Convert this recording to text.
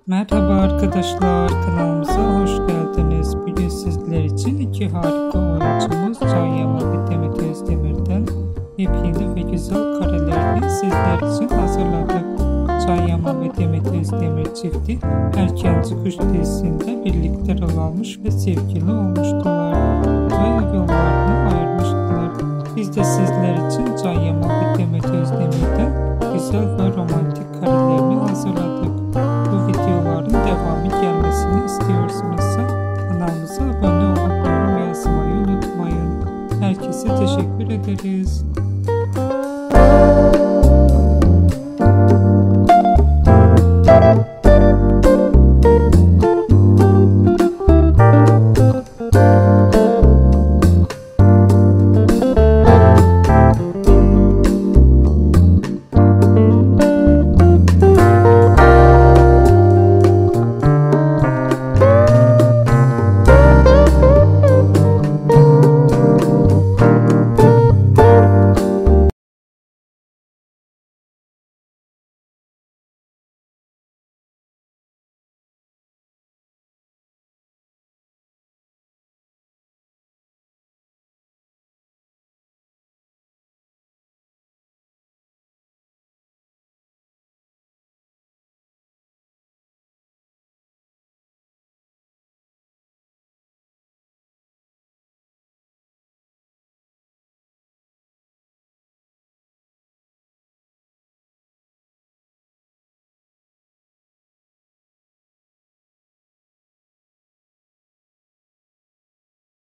Merhaba arkadaşlar, kanalımıza hoş geldiniz. Bugün sizler için iki harika oyuncumuz Can Yaman ve Demet Özdemir'den yepyeni ve güzel karelerini sizler için hazırladık. Can Yaman ve Demet Özdemir çifti Erkenci Kuş dizisinde birlikte rol almış ve sevgili olmuştular ve yollarını ayırmıştılar. Biz de sizler için Can Yaman ve Demet Özdemir'den güzel ve romantik karelerini hazırladık. Bu videoların devamı gelmesini istiyorsunuzsa kanalımıza abone olup yorum yazmayı unutmayın. Herkese teşekkür ederiz.